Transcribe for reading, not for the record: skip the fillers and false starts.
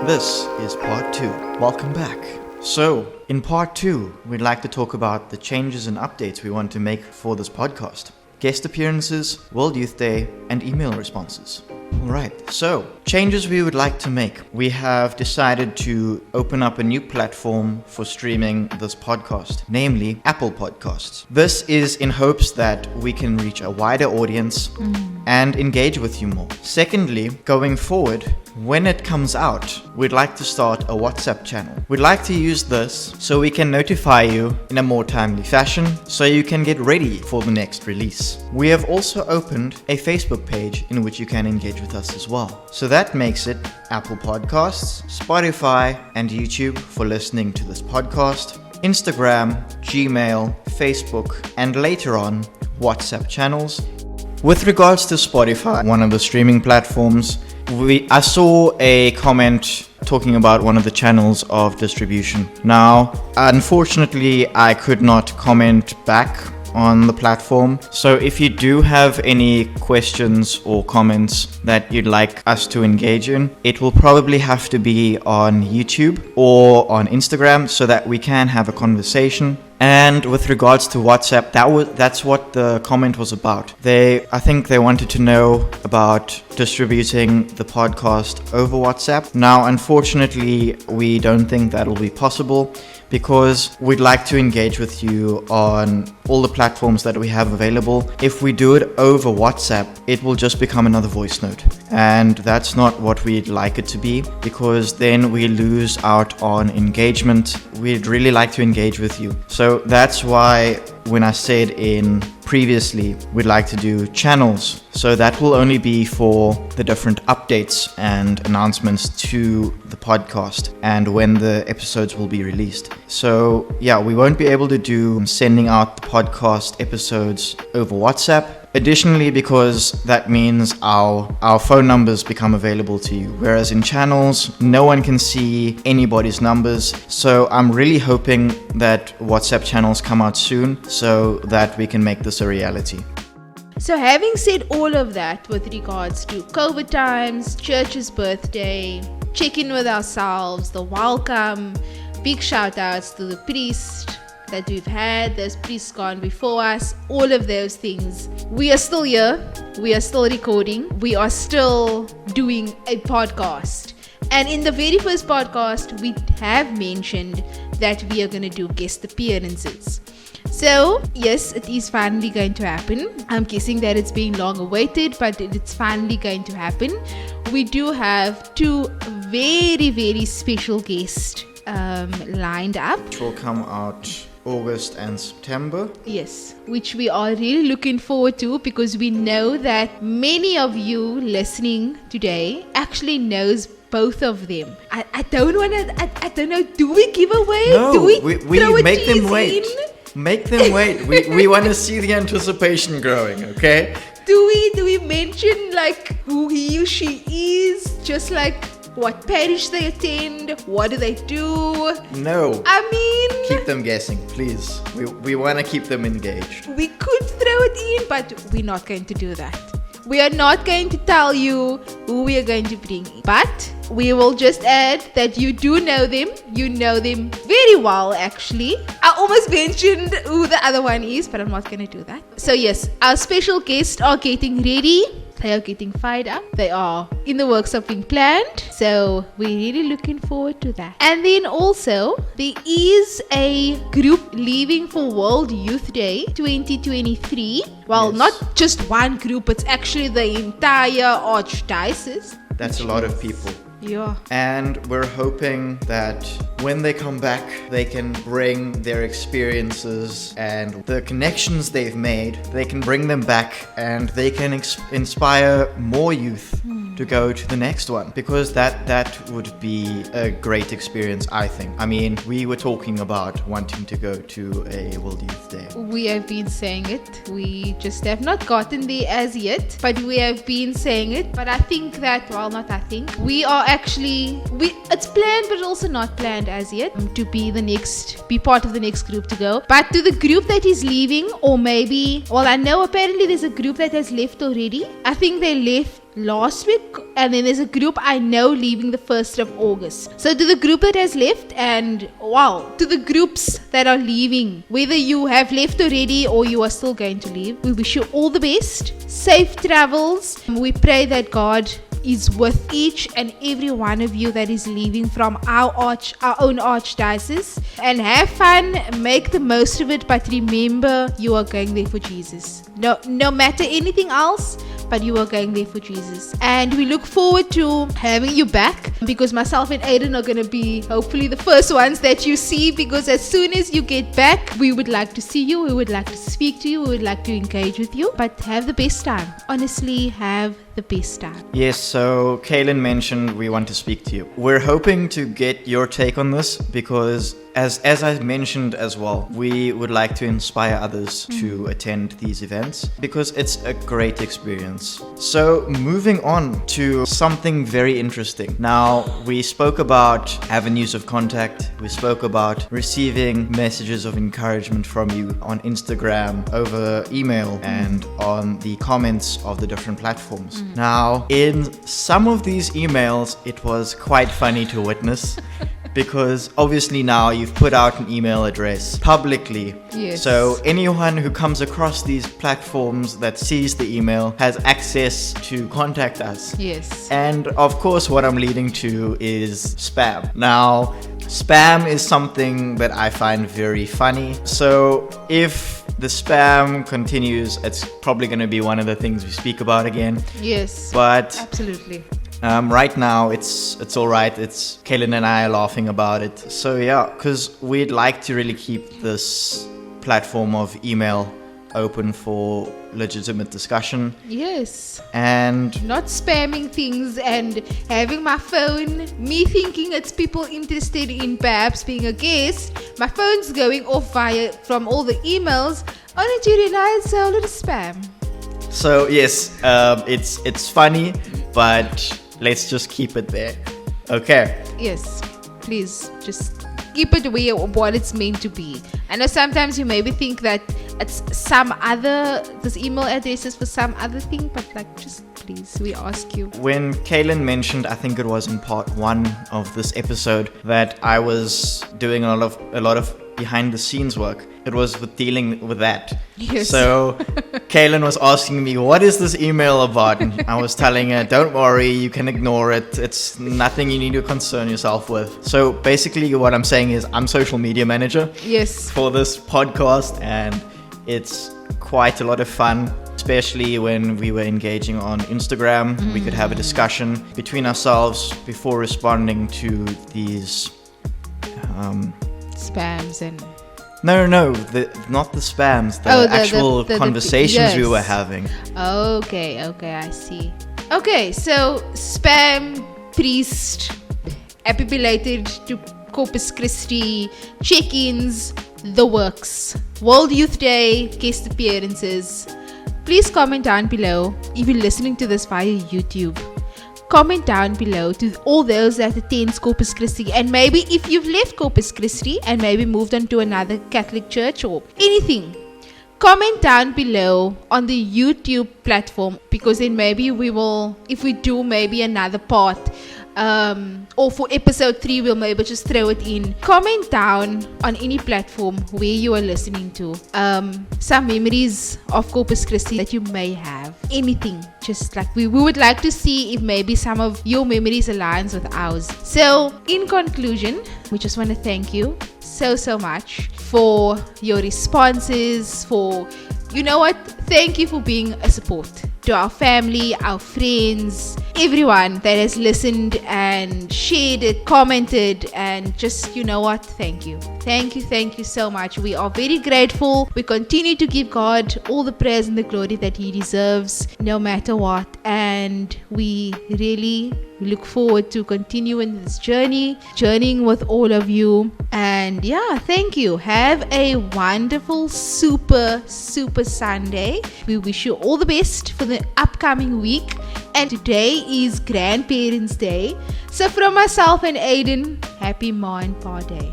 This is part 2. Welcome back. So, in part 2, we'd like to talk about the changes and updates we want to make for this podcast. Guest appearances, World Youth Day, and email responses. Alright, so changes we would like to make. We have decided to open up a new platform for streaming this podcast, namely Apple Podcasts. This is in hopes that we can reach a wider audience and engage with you more. Secondly, going forward, when it comes out, we'd like to start a WhatsApp channel. We'd like to use this so we can notify you in a more timely fashion so you can get ready for the next release. We have also opened a Facebook page in which you can engage with us as well. So that makes it Apple Podcasts, Spotify, and YouTube for listening to this podcast, Instagram, Gmail, Facebook, and later on, WhatsApp channels. With regards to Spotify, one of the streaming platforms, I saw a comment talking about one of the channels of distribution. Now, unfortunately, I could not comment back on the platform. So if you do have any questions or comments that you'd like us to engage in, it will probably have to be on YouTube or on Instagram so that we can have a conversation. And with regards to WhatsApp, that's what the comment was about. I think they wanted to know about distributing the podcast over WhatsApp. Now, unfortunately, we don't think that'll be possible because we'd like to engage with you on all the platforms that we have available. If we do it over WhatsApp, it will just become another voice note. And that's not what we'd like it to be, because then we lose out on engagement. We'd really like to engage with you. So that's why when I said previously, we'd like to do channels. So that will only be for the different updates and announcements to the podcast and when the episodes will be released. So yeah, we won't be able to do sending out the podcast episodes over WhatsApp. Additionally, because that means our phone numbers become available to you. Whereas in channels, no one can see anybody's numbers. So I'm really hoping that WhatsApp channels come out soon so that we can make this a reality. So having said all of that with regards to COVID times, church's birthday, check in with ourselves, the welcome, big shout outs to the priest that we've had, there's priests gone before us, all of those things. We are still here, we are still recording, we are still doing a podcast. And in the very first podcast, we have mentioned that we are going to do guest appearances. So, yes, it is finally going to happen. I'm guessing that it's been long awaited, but it's finally going to happen. We do have two very, very special guests lined up. Which will come out August and September. Yes, which we are really looking forward to, because we know that many of you listening today actually knows both of them. I don't know, do we give away? No, do we throw make a them wait. in? Make them wait. We want to see the anticipation growing, okay? Do we mention like who he or she is? Just like what parish they attend? What do they do? No. I mean, keep them guessing, please. We want to keep them engaged. We could throw it in, but we're not going to do that. We are not going to tell you who we are going to bring in. But we will just add that you do know them. You know them very well, actually. I almost mentioned who the other one is, but I'm not going to do that. So yes, our special guests are getting ready. They are getting fired up. They are in the works of being planned. So we're really looking forward to that. And then also, there is a group leaving for World Youth Day 2023. Well, yes. Not just one group. It's actually the entire archdiocese. That's a lot of people. Yeah. And we're hoping that when they come back, they can bring their experiences and the connections they've made, they can bring them back and they can inspire more youth to go to the next one, because that would be a great experience, I think. I mean, we were talking about wanting to go to a World Youth Day. We have been saying it. We just have not gotten there as yet, but we have been saying it. But I think that, well, not I think, we are actually, it's planned but also not planned as yet to be part of the next group to go. But to the group that is leaving, or maybe, well, I know apparently there's a group that has left already. I think they left last week, and then there's a group I know leaving the 1st of August. So to the group that has left, and wow, to the groups that are leaving, whether you have left already or you are still going to leave, we wish you all the best, safe travels. We pray that God is with each and every one of you that is leaving from our own archdiocese, and have fun, make the most of it, but remember, you are going there for Jesus. No matter anything else, but you are going there for Jesus. And we look forward to having you back, because myself and Aiden are going to be hopefully the first ones that you see, because as soon as you get back, we would like to see you, we would like to speak to you, we would like to engage with you. But have the best time. Honestly, have the best time. Yes, so Kaylin mentioned we want to speak to you. We're hoping to get your take on this, because as I mentioned as well, we would like to inspire others to attend these events, because it's a great experience. So moving on to something very interesting. Now, we spoke about avenues of contact. We spoke about receiving messages of encouragement from you on Instagram, over email, and on the comments of the different platforms. Now, in some of these emails, it was quite funny to witness. Because obviously now you've put out an email address publicly. Yes. So anyone who comes across these platforms that sees the email has access to contact us. Yes. And of course, what I'm leading to is spam. Now, spam is something that I find very funny. So if the spam continues, it's probably going to be one of the things we speak about again. Yes. But absolutely. Right now, it's all right. It's Kaylin and I are laughing about it. So yeah, because we'd like to really keep this platform of email open for legitimate discussion. Yes. And not spamming things and having my phone, me thinking it's people interested in perhaps being a guest, my phone's going off from all the emails, only to realize it's a little spam. So yes, it's funny, but let's just keep it there. Okay. Yes, please just keep it away of what it's meant to be. I know sometimes you maybe think that it's this email address is for some other thing, but just please, we ask you. When Kaylin mentioned, I think it was in part 1 of this episode, that I was doing a lot of behind the scenes work, it was with dealing with that. Yes. So Kaylin was asking me, what is this email about? And I was telling her, don't worry, you can ignore it. It's nothing you need to concern yourself with. So basically what I'm saying is I'm social media manager. Yes. For this podcast, and it's quite a lot of fun, especially when we were engaging on Instagram. We could have a discussion between ourselves before responding to these spams and no, not the spams, the actual conversations we were having. Okay, I see. Okay, so spam, priest, happy belated to Corpus Christi, check-ins, the works, World Youth Day, guest appearances. Please comment down below if you're listening to this via YouTube. Comment down below to all those that attend Corpus Christi, and maybe if you've left Corpus Christi and maybe moved on to another Catholic church or anything, comment down below on the YouTube platform, because then maybe we will, if we do maybe another part, or for episode 3 we'll maybe just throw it in. Comment down on any platform where you are listening to some memories of Corpus Christi that you may have. Anything, just like we would like to see if maybe some of your memories aligns with ours. So in conclusion, we just want to thank you so much for your responses, for, you know what, thank you for being a support to our family, our friends, everyone that has listened and shared it, commented, and just, you know what, thank you so much. We are very grateful. We continue to give God all the praise and the glory that He deserves, no matter what, and we really look forward to continuing this journeying with all of you. And yeah, thank you. Have a wonderful super Sunday. We wish you all the best for the upcoming week, and today is Grandparents' Day, so from myself and Aiden, happy Ma and Pa Day.